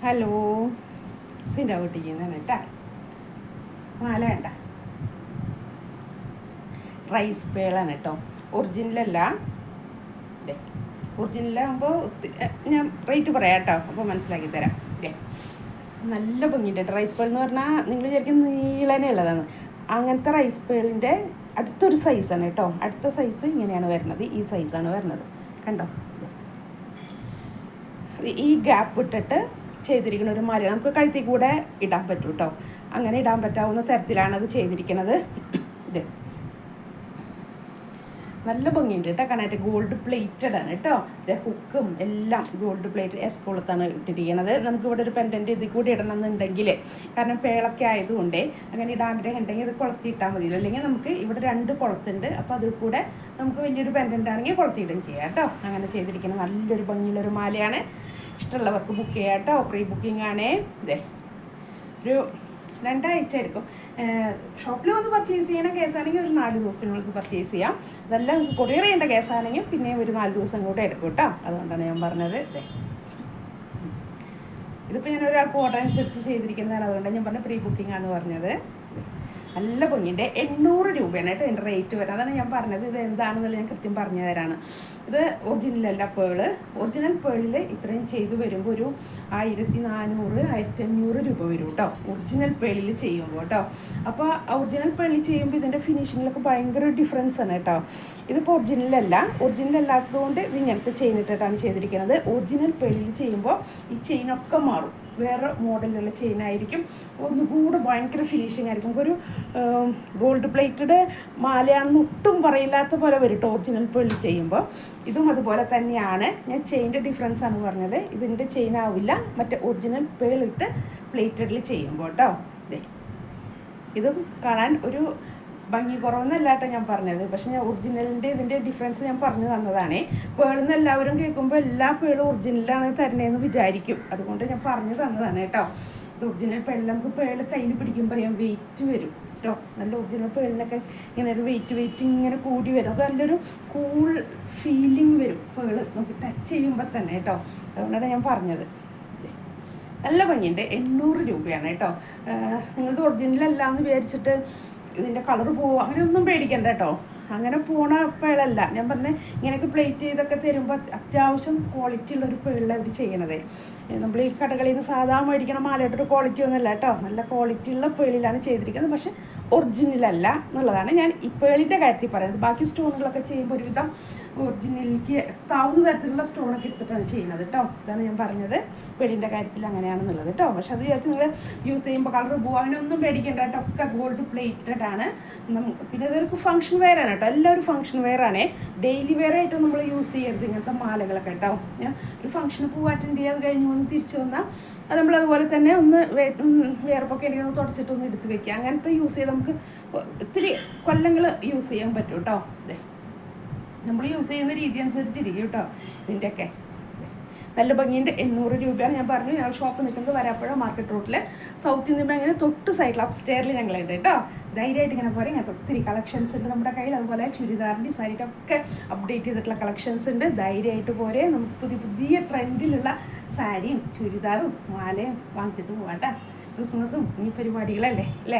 Hello, സിൻ്റെ വീട്ടിരിക്കുന്നതാണ് കേട്ടാ. മാല വേണ്ട, rice പേളാണ് കേട്ടോ. ഒറിജിനലല്ല, ഇതേ ഒറിജിനലാകുമ്പോൾ ഞാൻ റേറ്റ് പറയാം കേട്ടോ, അപ്പോൾ മനസ്സിലാക്കി തരാം. ഇതേ നല്ല ഭംഗിയുണ്ട്. റൈസ് പേൾ എന്ന് പറഞ്ഞാൽ നിങ്ങൾ വിചാരിക്കും നീളനെ ഉള്ളതാണ്. അങ്ങനത്തെ റൈസ് പേളിൻ്റെ അടുത്തൊരു സൈസാണ് കേട്ടോ. അടുത്ത സൈസ് ഇങ്ങനെയാണ് വരുന്നത്, ഈ സൈസാണ് വരുന്നത്. കണ്ടോ, ഈ ഗ്യാപ്പ് ഇട്ടിട്ട് ചെയ്തിരിക്കുന്ന ഒരു മാലയാണ്. നമുക്ക് കഴുത്തിൽ കൂടെ ഇടാൻ പറ്റും കേട്ടോ. അങ്ങനെ ഇടാൻ പറ്റാവുന്ന തരത്തിലാണ് അത് ചെയ്തിരിക്കുന്നത്. ഇത് നല്ല ഭംഗിയുണ്ട് കേട്ടോ കാണാനായിട്ട്. ഗോൾഡ് പ്ലേറ്റഡ് ആണ് കേട്ടോ. ഇത് ഹുക്കും എല്ലാം ഗോൾഡ് പ്ലേറ്റ് എസ്കോളത്താണ് ഇട്ടിരിക്കുന്നത്. നമുക്കിവിടെ ഒരു പെൻഡൻറ്റ് ഇതിൽ കൂടി ഇടണമെന്നുണ്ടെങ്കിൽ, കാരണം പേളൊക്കെ ആയതുകൊണ്ട് അങ്ങനെ ഇടാൻ ആഗ്രഹം ഉണ്ടെങ്കിൽ അത് കൊളത്തി ഇട്ടാൽ മതിയല്ലോ. അല്ലെങ്കിൽ നമുക്ക് ഇവിടെ 2 കുളത്തുണ്ട്, അപ്പോൾ അതിൽ കൂടെ നമുക്ക് വലിയൊരു പെൻഡൻ്റ് ആണെങ്കിൽ കൊളത്തിയിടും ചെയ്യാം കേട്ടോ. അങ്ങനെ ചെയ്തിരിക്കുന്നത് നല്ലൊരു ഭംഗിയുള്ളൊരു മാലയാണ്. ഇഷ്ടമുള്ളവർക്ക് ബുക്ക് ചെയ്യാം കേട്ടോ. പ്രീ ബുക്കിംഗ് ആണേ. ഇതേ ഒരു 2 ആഴ്ച എടുക്കും. ഷോപ്പിൽ വന്ന് പർച്ചേസ് ചെയ്യണ കേസാണെങ്കിൽ ഒരു 4 ദിവസങ്ങൾക്ക് പർച്ചേസ് ചെയ്യാം. അതെല്ലാം കൊറിയർ ചെയ്യേണ്ട കേസാണെങ്കിൽ പിന്നെ ഒരു 4 ദിവസം കൂടെ എടുക്കും കേട്ടോ. അതുകൊണ്ടാണ് ഞാൻ പറഞ്ഞത്. ഇതിപ്പോൾ ഞാൻ ഒരാൾക്ക് ഓർഡർ അനുസരിച്ച് ചെയ്തിരിക്കുന്നതാണ്, അതുകൊണ്ടാണ് ഞാൻ പറഞ്ഞ പ്രീ ബുക്കിംഗ് ആണെന്ന് പറഞ്ഞത്. നല്ല ഭംഗിയുണ്ട്. 800 രൂപയാണ് കേട്ടോ ഇതിൻ്റെ റേറ്റ് വരുന്നത്. അതാണ് ഞാൻ പറഞ്ഞത്. ഇത് എന്താണെന്നുള്ളത് ഞാൻ കൃത്യം പറഞ്ഞു തരാണ്. ഇത് ഒറിജിനലല്ല പേള്. ഒറിജിനൽ പേളിൽ ഇത്രയും ചെയ്തു വരുമ്പോൾ ഒരു 1400 1500 രൂപ വരും കേട്ടോ, ഒറിജിനൽ പേളിൽ ചെയ്യുമ്പോൾ കേട്ടോ. അപ്പോൾ ഒറിജിനൽ പേളിൽ ചെയ്യുമ്പോൾ ഇതിൻ്റെ ഫിനിഷിങ്ങിലൊക്കെ ഭയങ്കര ഡിഫറൻസ് ആണ് കേട്ടോ. ഇതിപ്പോൾ ഒറിജിനലല്ല. ഒറിജിനൽ അല്ലാത്തത് കൊണ്ട് ഇത് ഇങ്ങനത്തെ ചെയിൻ ഇട്ടിട്ടാണ് ചെയ്തിരിക്കുന്നത്. ഒറിജിനൽ പേളിൽ ചെയ്യുമ്പോൾ ഈ ചെയിനൊക്കെ മാറും, വേറെ മോഡലിലുള്ള ചെയിനായിരിക്കും. ഒന്നുകൂടെ ഭയങ്കര ഫിനിഷിങ് ആയിരിക്കും. നമുക്കൊരു ഗോൾഡ് പ്ലേറ്റഡ് മാലയാണെന്ന് ഒട്ടും പറയില്ലാത്ത പോലെ വരും കേട്ടോ ഒറിജിനൽ പേളിൽ ചെയ്യുമ്പോൾ. ഇതും അതുപോലെ തന്നെയാണ്. ഞാൻ ചെയിൻ്റെ ഡിഫറൻസ് ആണ് പറഞ്ഞത്. ഇതിൻ്റെ ചെയിൻ ആവില്ല മറ്റേ ഒറിജിനൽ പേളിട്ട് പ്ലേറ്റഡിൽ ചെയ്യുമ്പോൾ കേട്ടോ. ഇതും കാണാൻ ഒരു ഭംഗി കുറവെന്നല്ല കേട്ടോ ഞാൻ പറഞ്ഞത്. പക്ഷെ ഞാൻ ഒറിജിനലിൻ്റെ ഇതിൻ്റെ ഡിഫറൻസ് ഞാൻ പറഞ്ഞു തന്നതാണ്. പേളെന്ന് എല്ലാവരും കേൾക്കുമ്പോൾ എല്ലാ പേളും ഒറിജിനലാണ് തരണേന്ന് വിചാരിക്കും, അതുകൊണ്ട് ഞാൻ പറഞ്ഞു തന്നതാണ് കേട്ടോ. ഇത് ഒറിജിനൽ പേള് നമുക്ക് പേള് കയ്യിൽ പിടിക്കുമ്പോൾ അറിയാം വെയിറ്റ് വരും കേട്ടോ. നല്ല ഒറിജിനൽ പേളിനൊക്കെ ഇങ്ങനെ ഒരു വെയിറ്റ് ഇങ്ങനെ കൂടി വരും. അത് നല്ലൊരു കൂൾ ഫീലിംഗ് വരും പേള് നമുക്ക് ടച്ച് ചെയ്യുമ്പോൾ തന്നെ കേട്ടോ. അതുകൊണ്ടാണ് ഞാൻ പറഞ്ഞത്. നല്ല ഭംഗിയുണ്ട്. 800 രൂപയാണ് കേട്ടോ. നിങ്ങളത് ഒറിജിനലല്ല എന്ന് വിചാരിച്ചിട്ട് ഇതിൻ്റെ കളറ് പോവുക അങ്ങനെയൊന്നും പേടിക്കണ്ട കേട്ടോ. അങ്ങനെ പോണ പേളല്ല ഞാൻ പറഞ്ഞത്. ഇങ്ങനെയൊക്കെ പ്ലേറ്റ് ചെയ്തൊക്കെ തരുമ്പോൾ അത്യാവശ്യം ക്വാളിറ്റി ഉള്ളൊരു പേളിലാണ് അവർ ചെയ്യണത്. നമ്മൾ ഈ കടകളിൽ നിന്ന് സാധാരണ മേടിക്കണ മാലയുടെ ക്വാളിറ്റി ഒന്നുമല്ല കേട്ടോ. നല്ല ക്വാളിറ്റി ഉള്ള പേളിലാണ് ചെയ്തിരിക്കുന്നത്. പക്ഷെ ഒറിജിനലല്ല എന്നുള്ളതാണ് ഞാൻ ഈ പേളിൻ്റെ കാര്യത്തിൽ പറയുന്നത്. ബാക്കി സ്റ്റോണുകളൊക്കെ ചെയ്യുമ്പോൾ ഒരുവിധം ഒറിജിനലിലേക്ക് എത്താവുന്ന തരത്തിലുള്ള സ്റ്റോണൊക്കെ എടുത്തിട്ടാണ് ചെയ്യുന്നത് കേട്ടോ. ഇതാണ് ഞാൻ പറഞ്ഞത്. പേളിൻ്റെ കാര്യത്തിൽ അങ്ങനെയാണെന്നുള്ളത് കേട്ടോ. പക്ഷെ അത് വിചാരിച്ച് നിങ്ങൾ യൂസ് ചെയ്യുമ്പോൾ കളർ പോകുക അങ്ങനെ ഒന്നും പേടിക്കേണ്ട കേട്ടോ. ഒക്കെ ഗോൾഡ് പ്ലേറ്റഡ് ആണ്. പിന്നെ അതൊരു ഫംഗ്ഷൻ വെയർ ആണ് കേട്ടോ. എല്ലാവരും ഫംഗ്ഷൻ വെയർ ആണ്. ഡെയിലി വെയർ ആയിട്ട് നമ്മൾ യൂസ് ചെയ്യരുത് ഇങ്ങനത്തെ മാലകളൊക്കെ കേട്ടോ. ഞാൻ ഒരു ഫംഗ്ഷന് പോകാൻ അറ്റൻഡ് ചെയ്യാതെ കഴിഞ്ഞ് വന്ന് തിരിച്ചു വന്നാൽ അത് നമ്മളതുപോലെ തന്നെ ഒന്ന് വേർപ്പൊക്കെ ഉണ്ടെങ്കിൽ ഒന്ന് തുടച്ചിട്ടൊന്ന് എടുത്ത് വെക്കുക. അങ്ങനത്തെ യൂസ് ചെയ്ത് നമുക്ക് ഒത്തിരി കൊല്ലങ്ങൾ യൂസ് ചെയ്യാൻ പറ്റും കേട്ടോ. അതെ, നമ്മൾ യൂസ് ചെയ്യുന്ന രീതി അനുസരിച്ചിരിക്കും കേട്ടോ. ഇതിൻ്റെയൊക്കെ നല്ല ഭംഗിയുണ്ട്. 800 രൂപയാണ് ഞാൻ പറഞ്ഞു. ഞങ്ങൾ ഷോപ്പ് നിൽക്കുന്നത് വരാപ്പുഴ മാർക്കറ്റ് റോഡിൽ സൗത്ത് ഇന്ത്യൻ ബാങ്കിന് തൊട്ട് സൈഡിൽ അപ്സ്റ്റെയറിൽ ഞങ്ങളുണ്ട് കേട്ടോ. ധൈര്യമായിട്ട് ഇങ്ങനെ പോരെ. ഇങ്ങനത്തെ ഒത്തിരി കളക്ഷൻസ് ഉണ്ട് നമ്മുടെ കയ്യിൽ. അതുപോലെ ചുരിദാറിൻ്റെ സാരിയുടെ ഒക്കെ അപ്ഡേറ്റ് ചെയ്തിട്ടുള്ള കളക്ഷൻസ് ഉണ്ട്. ധൈര്യമായിട്ട് പോരെ. നമുക്ക് പുതിയ ട്രെൻഡിലുള്ള സാരിയും ചുരിദാറും മാലയും വാങ്ങിച്ചിട്ട് പോകാം. ക്രിസ്മസും ഈ പരിപാടികളല്ലേ അല്ലേ.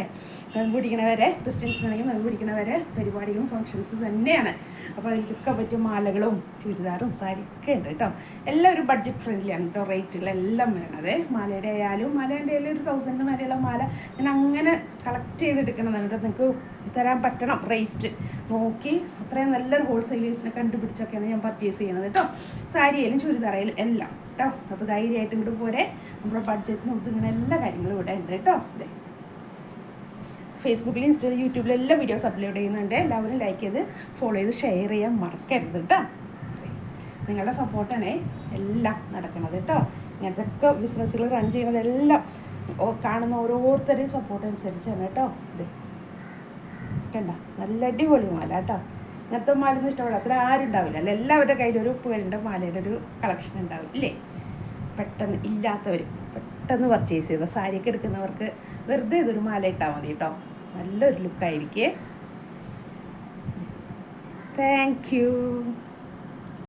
നോമ്പ് പിടിക്കണവരെ ക്രിസ്ത്യൻസിനാണെങ്കിൽ നോമ്പ് പിടിക്കണവരെ പരിപാടികളും ഫങ്ഷൻസ് തന്നെയാണ്. അപ്പോൾ അതിലേക്കൊക്കെ പറ്റിയ മാലകളും ചുരിദാറും സാരിയൊക്കെ ഉണ്ട് കേട്ടോ. എല്ലാം ഒരു ബഡ്ജറ്റ് ഫ്രണ്ട്ലിയാണ് കേട്ടോ. റേറ്റുകളെല്ലാം വേണത്. മാലയുടെ ആയാലും മാലേൻ്റെ ആയാലും ഒരു 1000 മേലെയുള്ള മാല ഞാൻ അങ്ങനെ കളക്ട് ചെയ്തെടുക്കണമെന്നാണ് കേട്ടോ. നിങ്ങൾക്ക് തരാൻ പറ്റണം റേറ്റ് നോക്കി. അത്രയും നല്ലൊരു ഹോൾസെയിലേഴ്സിനെ കണ്ടുപിടിച്ചൊക്കെയാണ് ഞാൻ പർച്ചേസ് ചെയ്യുന്നത് കേട്ടോ. സാരിയായാലും ചുരിദാറായാലും എല്ലാം കേട്ടോ. അപ്പോൾ ധൈര്യമായിട്ട് ഇങ്ങോട്ട് പോരെ. നമ്മുടെ ബഡ്ജറ്റിന് ഒതുങ്ങുന്ന എല്ലാ കാര്യങ്ങളും ഇവിടെ ഉണ്ട് കേട്ടോ. അതെ, ഫേസ്ബുക്കിൽ ഇൻസ്റ്റയിൽ യൂട്യൂബിൽ എല്ലാ വീഡിയോസ് അപ്ലോഡ് ചെയ്യുന്നുണ്ട്. എല്ലാവരും ലൈക്ക് ചെയ്ത് ഫോളോ ചെയ്ത് ഷെയർ ചെയ്യാൻ മറക്കരുത് കേട്ടോ. നിങ്ങളുടെ സപ്പോർട്ടാണേ എല്ലാം നടക്കുന്നത് കേട്ടോ. ഇങ്ങനത്തെ ഒക്കെ ബിസിനസ്സുകൾ റൺ ചെയ്യുന്നതെല്ലാം കാണുന്ന ഓരോരുത്തരുടെയും സപ്പോർട്ട് അനുസരിച്ചാണ് കേട്ടോ. ഇത് കണ്ട നല്ല അടിപൊളി മാല കേട്ടോ. ഇങ്ങനത്തെ മാലയൊന്നും ഇഷ്ടപ്പെടാം അത്ര ആരും ഉണ്ടാവില്ല അല്ല. എല്ലാവരുടെ കയ്യിലൊരു പേളിൻ്റെ മാലയുടെ ഒരു കളക്ഷൻ ഉണ്ടാവും ഇല്ലേ. പെട്ടെന്ന് ഇല്ലാത്തവർ പെട്ടെന്ന് പർച്ചേസ് ചെയ്തോ. സാരിയൊക്കെ എടുക്കുന്നവർക്ക് വെറുതെ ഇതൊരു മാല ഇട്ടാൽ മതി കേട്ടോ. നല്ലൊരു ലുക്കായിരിക്കേ. Thank you.